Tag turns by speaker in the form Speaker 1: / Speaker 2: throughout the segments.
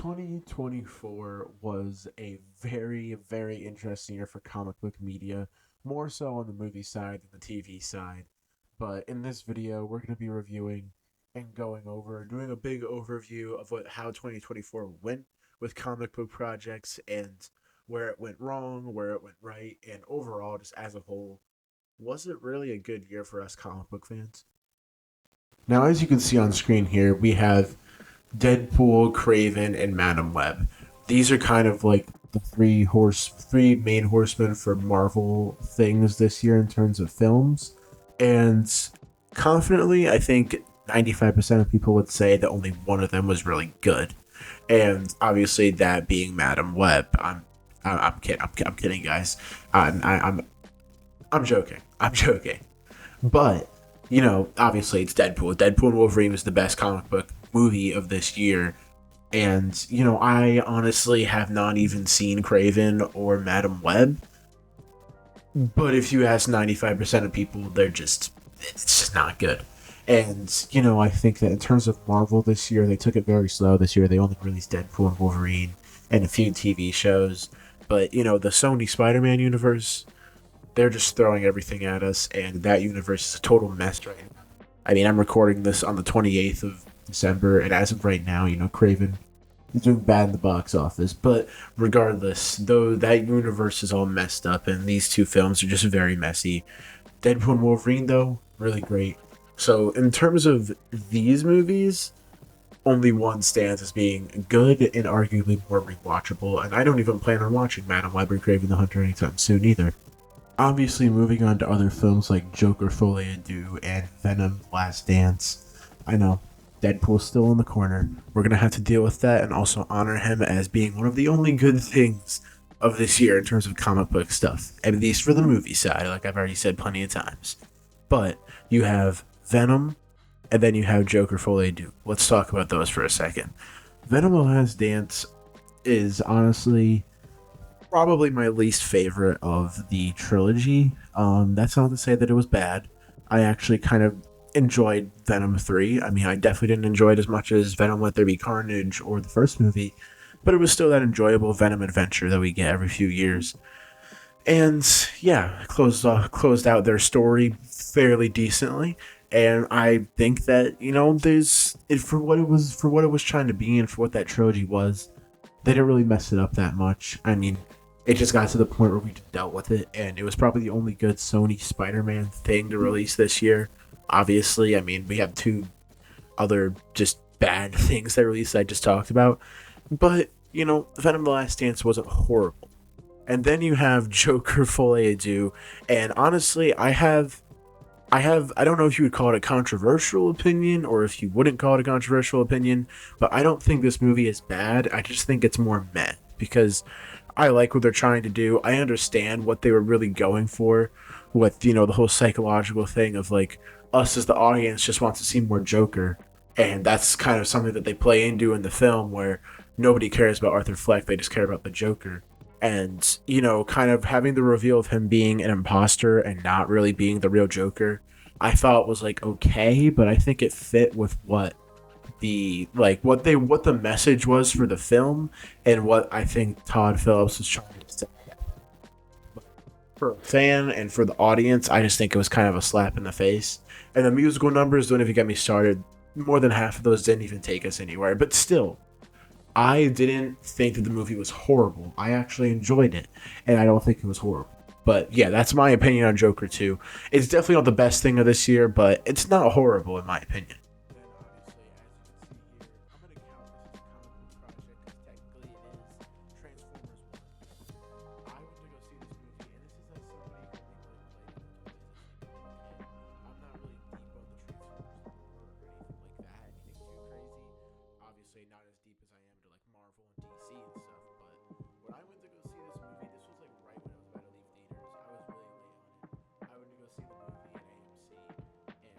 Speaker 1: 2024 was a very, very interesting year for comic book media, more so on the movie side than the TV side. But in this video, we're going to be reviewing and going over, doing a big overview of how 2024 went with comic book projects and where it went wrong, where it went right, and overall, just as a whole, was it really a good year for us comic book fans? Now, as you can see on screen here, we have Deadpool, Craven, and Madam Web. These are kind of like the three main horsemen for Marvel things this year in terms of films. And confidently, I think 95% of people would say that only one of them was really good. And obviously, that being Madam Web. I'm kidding. I'm kidding, guys. I'm joking. I'm joking. But obviously it's Deadpool. Deadpool and Wolverine was the best comic book movie of this year. And, I honestly have not even seen Craven or Madam Web. But if you ask 95% of people, it's just not good. And, I think that in terms of Marvel this year, they took it very slow this year. They only released Deadpool and Wolverine and a few TV shows. But, the Sony Spider Man universe, they're just throwing everything at us, and that universe is a total mess right now. I mean, I'm recording this on the 28th of December, and as of right now, Craven is doing bad in the box office. But regardless, though, that universe is all messed up, and these two films are just very messy. Deadpool and Wolverine, though, really great. So, in terms of these movies, only one stands as being good and arguably more rewatchable, and I don't even plan on watching Madam Web or Craven the Hunter anytime soon either. Obviously, moving on to other films like Joker Folie à Deux and Venom Last Dance. I know, Deadpool's still in the corner. We're going to have to deal with that and also honor him as being one of the only good things of this year in terms of comic book stuff. At least for the movie side, like I've already said plenty of times. But you have Venom, and then you have Joker Folie à Deux. Let's talk about those for a second. Venom Last Dance is honestly probably my least favorite of the trilogy. That's not to say that it was bad. I actually kind of enjoyed Venom 3. I mean, I definitely didn't enjoy it as much as Venom Let There Be Carnage or the first movie, but it was still that enjoyable Venom adventure that we get every few years. And yeah, closed out their story fairly decently. And I think that there's it for what it was trying to be and for what that trilogy was. They didn't really mess it up that much. I mean, it just got to the point where we dealt with it, and it was probably the only good Sony Spider-Man thing to release this year. Obviously, I mean, we have two other just bad things that released I just talked about, but Venom: The Last Dance wasn't horrible. And then you have Joker Folie à Deux, and honestly, I don't know if you would call it a controversial opinion or if you wouldn't call it a controversial opinion, but I don't think this movie is bad. I just think it's more meh because I like what they're trying to do. I understand what they were really going for with, the whole psychological thing of like us as the audience just wants to see more Joker. And that's kind of something that they play into in the film where nobody cares about Arthur Fleck, they just care about the Joker. And, kind of having the reveal of him being an imposter and not really being the real Joker, I thought was like okay, but I think it fit with what the message was for the film and what I think Todd Phillips was trying to say. For a fan and for the audience, I just think it was kind of a slap in the face. And the musical numbers, don't even get me started. More than half of those didn't even take us anywhere. But still, I didn't think that the movie was horrible. I actually enjoyed it, and I don't think it was horrible. But yeah, that's my opinion on Joker 2. It's definitely not the best thing of this year, but it's not horrible in my opinion. Then obviously, as you can see here, I'm gonna count this as a comic book project because technically it is Transformers One. I went to go see this movie, and this is as somebody who only really played it until this is like a kid. I'm not really deep on the Transformers lore or anything like that, anything too crazy. Obviously, not as deep as I am to like Marvel and DC and stuff. But when I went to go see this movie, this was like right when I was about to leave theaters. I was really late on it. I went to go see the movie at AMC, and I love the hell out of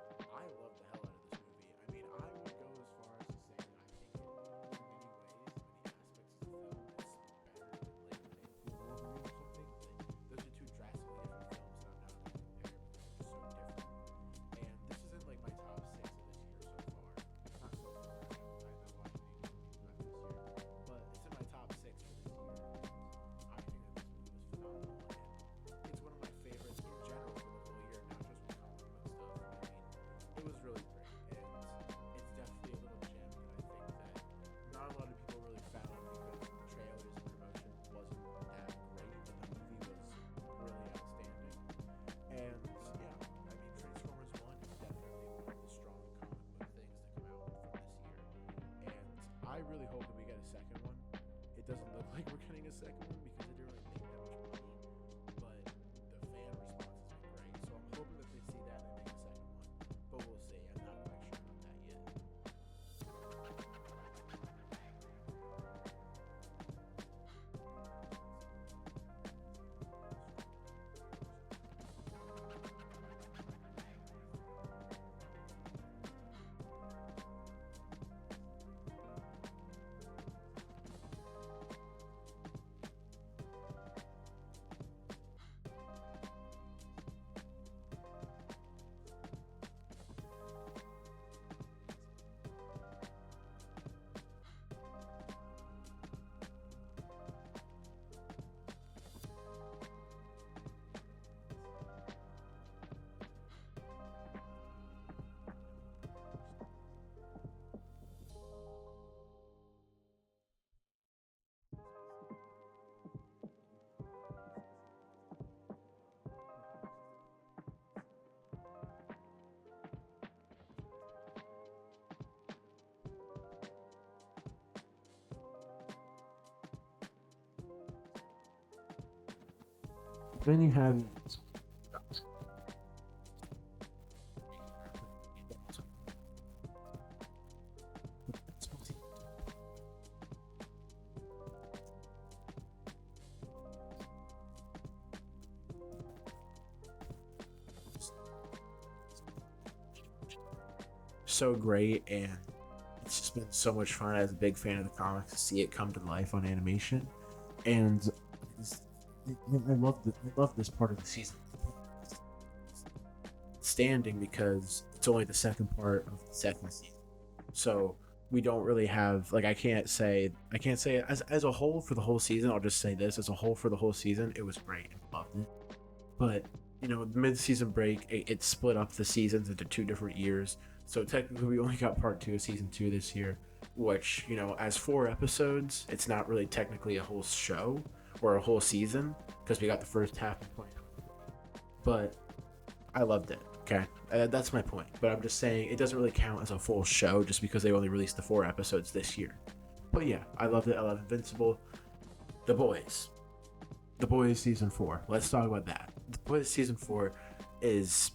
Speaker 1: this movie. I mean, I would go as far as to say that I think in many ways, in many aspects of the film, it's better than like Deadpool or Wolverine or something. But those are two drastically different films, and I'm not going to compare them because they're just so different. And this is in like my top six of this year so far. Not so far. I watched any movies this year. really hope that we get a second one. It doesn't look like we're getting a second one because it didn't really make that much money, but the fan response has been great. So I'm hoping that they see that and make a second one. But we'll see. I'm not quite sure about that yet. Then you have so great, and it's just been so much fun as a big fan of the comics to see it come to life on animation. And I love this part of the season standing because it's only the second part of the second season. So we don't really have like I can't say as a whole for the whole season. I'll just say this as a whole for the whole season, it was great and loved it. But the mid-season break, it split up the seasons into 2 different years. So technically, we only got part two of season two this year, which as 4 episodes, it's not really technically a whole show or a whole season because we got the first half of 20. But I loved it. Okay, that's my point. But I'm just saying it doesn't really count as a full show just because they only released the 4 episodes this year. But yeah, I loved it. I love Invincible. The Boys. The Boys season 4. Let's talk about that. The Boys season 4 is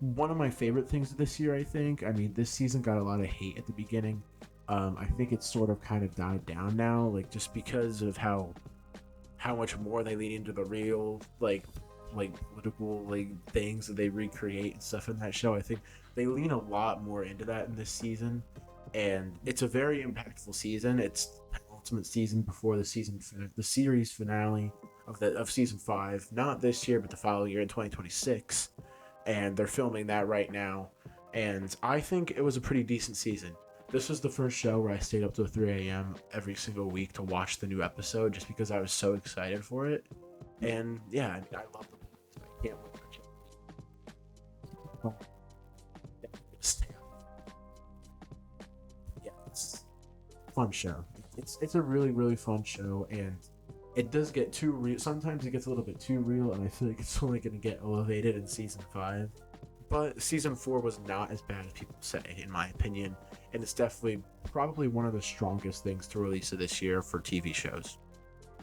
Speaker 1: one of my favorite things this year, I think. I mean, this season got a lot of hate at the beginning. I think it's sort of kind of died down now, like just because of how much more they lean into the real like political things that they recreate and stuff in that show. I think they lean a lot more into that in this season, and it's a very impactful season. It's the ultimate season before the series finale of season 5, not this year but the following year in 2026, and they're filming that right now. And I think it was a pretty decent season. This was the first show where I stayed up till 3 a.m. every single week to watch the new episode just because I was so excited for it. And yeah, I mean, I love the Boys. I can't wait for it. Yeah, it's a fun show. It's a really really fun show, and it does get too real. Sometimes it gets a little bit too real, and I feel like it's only going to get elevated in season 5. But season 4 was not as bad as people say, in my opinion, and it's definitely probably one of the strongest things to release of this year for TV shows.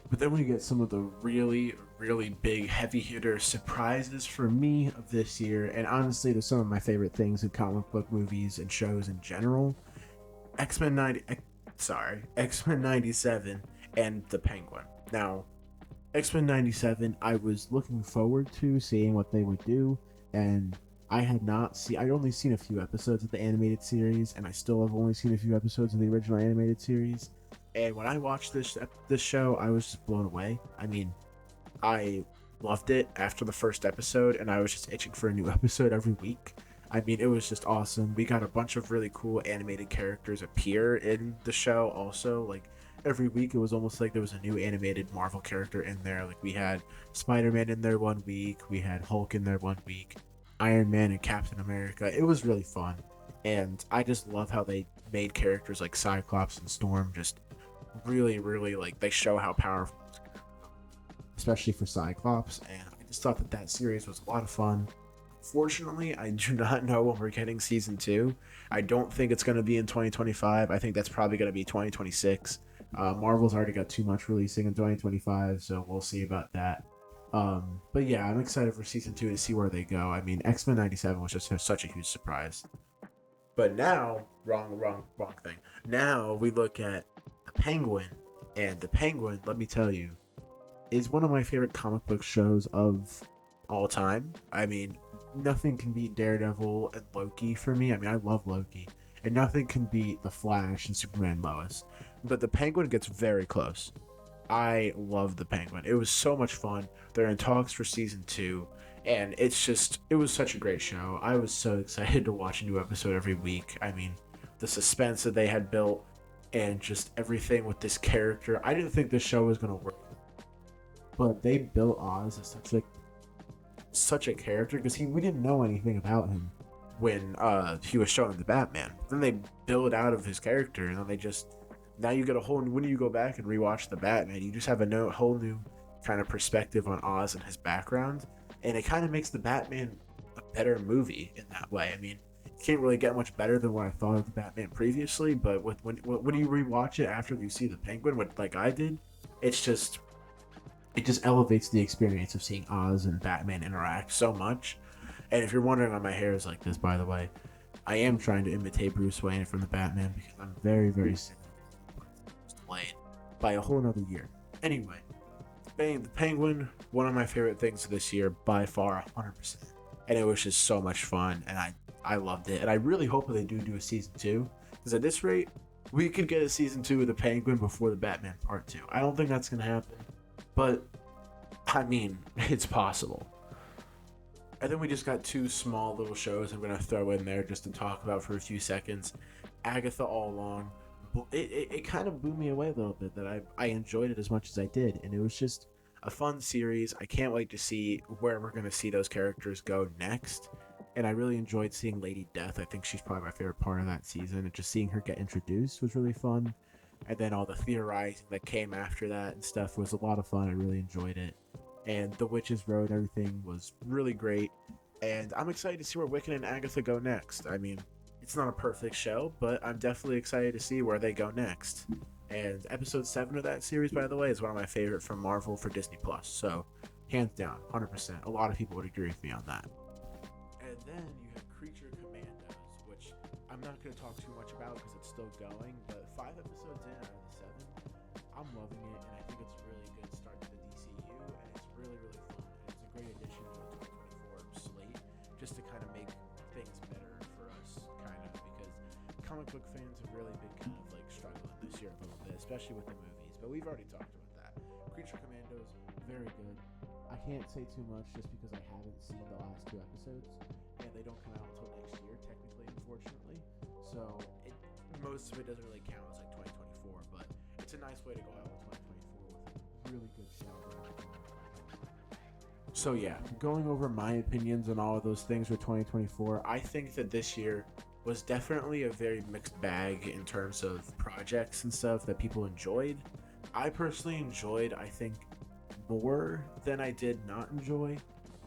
Speaker 1: But then we get some of the really, really big heavy hitter surprises for me of this year, and honestly, they're some of my favorite things in comic book movies and shows in general. X-Men 90, X-Men 97 and the Penguin. Now, X-Men 97, I was looking forward to seeing what they would do, and I'd only seen a few episodes of the animated series, and I still have only seen a few episodes of the original animated series. And when I watched this show, I was just blown away. I mean, I loved it after the first episode, and I was just itching for a new episode every week. I mean, it was just awesome. We got a bunch of really cool animated characters appear in the show also. Like, every week, it was almost like there was a new animated Marvel character in there. Like, we had Spider-Man in there one week, we had Hulk in there one week, Iron Man and Captain America. It was really fun. And I just love how they made characters like Cyclops and Storm just really, really, they show how powerful, especially for Cyclops. And I just thought that series was a lot of fun. Unfortunately, I do not know when we're getting season two. I don't think it's going to be in 2025. I think that's probably going to be 2026. Marvel's already got too much releasing in 2025, so we'll see about that. But yeah, I'm excited for season two to see where they go. I mean, X-Men 97 was just such a huge surprise. But now, wrong thing. Now we look at the Penguin, and the Penguin, let me tell you, is one of my favorite comic book shows of all time. I mean, nothing can beat Daredevil and Loki for me. I mean, I love Loki, and nothing can beat The Flash and Superman Lois. But the Penguin gets very close. I love the Penguin. It was so much fun. They're in talks for season two, and it was such a great show. I was so excited to watch a new episode every week. I mean, the suspense that they had built and just everything with this character. I didn't think this show was going to work, but they built Oz as such a character because we didn't know anything about him when he was shown in the Batman. Then they build out of his character, and then they just now you get a whole. When you go back and rewatch the Batman, you just have a whole new kind of perspective on Oz and his background, and it kind of makes the Batman a better movie in that way. I mean, it can't really get much better than what I thought of the Batman previously, but when you rewatch it after you see the Penguin, like I did, it's just it just elevates the experience of seeing Oz and Batman interact so much. And if you're wondering why my hair is like this, by the way, I am trying to imitate Bruce Wayne from the Batman because I'm very, very sick delayed by a whole nother year. Anyway, the Penguin, one of my favorite things this year by far, 100%. And it was just so much fun, and I loved it. And I really hope that they do a season two, because at this rate, we could get a season two of the Penguin before the Batman Part 2. I don't think that's going to happen, but I mean, it's possible. And then we just got two small little shows I'm going to throw in there just to talk about for a few seconds. Agatha All Along. It kind of blew me away a little bit that I enjoyed it as much as I did. And it was just a fun series. I can't wait to see where we're going to see those characters go next. And I really enjoyed seeing Lady Death. I think she's probably my favorite part of that season. And just seeing her get introduced was really fun. And then all the theorizing that came after that and stuff was a lot of fun. I really enjoyed it. And the Witches Road, everything was really great. And I'm excited to see where Wiccan and Agatha go next. I mean, it's not a perfect show, but I'm definitely excited to see where they go next. And episode 7 of that series, by the way, is one of my favorite from Marvel for Disney+. So, hands down, 100%. A lot of people would agree with me on that. And then you have Creature Commandos, which I'm not going to talk too much about because it's still going, but 5 episodes in out of the 7, I'm loving it, and I think it's a really good start to the DCU, and it's really, really fun, and it's a great addition to the 2024 slate, just to kind of make things better for us, kind of, because comic book fans have really been kind of like struggling this year a little bit, especially with the movies, but we've already talked about that. Creature Commandos, very good. I can't say too much just because I haven't seen the last 2 episodes, and they don't come out until next year, technically, unfortunately. So most of it doesn't really count as like 2024, but it's a nice way to go out with 2024 with a really good show. So yeah, going over my opinions on all of those things for 2024, I think that this year was definitely a very mixed bag in terms of projects and stuff that people enjoyed. I personally enjoyed, I think, more than I did not enjoy,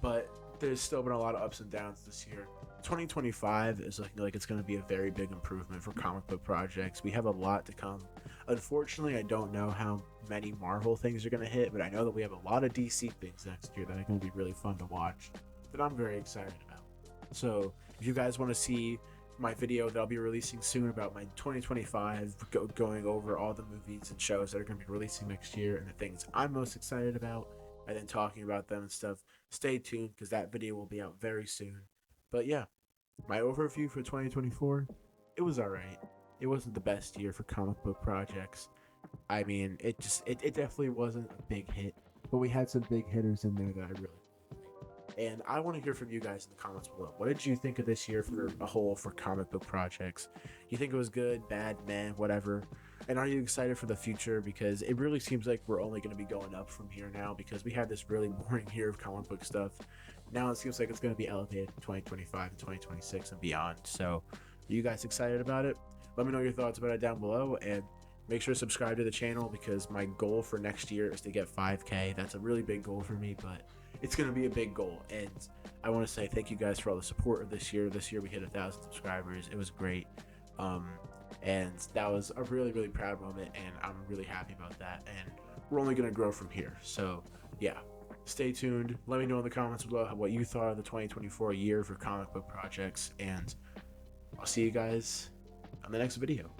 Speaker 1: but there's still been a lot of ups and downs this year. 2025 is looking like it's going to be a very big improvement for comic book projects. We have a lot to come. Unfortunately, I don't know how many Marvel things are going to hit, but I know that we have a lot of DC things next year that are going to be really fun to watch, that I'm very excited about. So if you guys want to see my video that I'll be releasing soon about my 2025, going over all the movies and shows that are going to be releasing next year and the things I'm most excited about, and then talking about them and stuff, stay tuned because that video will be out very soon. But yeah, my overview for 2024, it was alright. It wasn't the best year for comic book projects. I mean, it definitely wasn't a big hit, but we had some big hitters in there that I really liked. And I want to hear from you guys in the comments below. What did you think of this year for a whole for comic book projects? You think it was good, bad, meh, whatever? And are you excited for the future? Because it really seems like we're only going to be going up from here now, because we had this really boring year of comic book stuff. Now it seems like it's going to be elevated in 2025 and 2026 and beyond. So are you guys excited about it? Let me know your thoughts about it down below, and make sure to subscribe to the channel because my goal for next year is to get 5K. That's a really big goal for me, but it's going to be a big goal. And I want to say thank you guys for all the support of this year. This year we hit 1,000 subscribers. It was great. And that was a really, really proud moment, and I'm really happy about that. And we're only going to grow from here. So, yeah, stay tuned. Let me know in the comments below what you thought of the 2024 year for comic book projects, and I'll see you guys on the next video.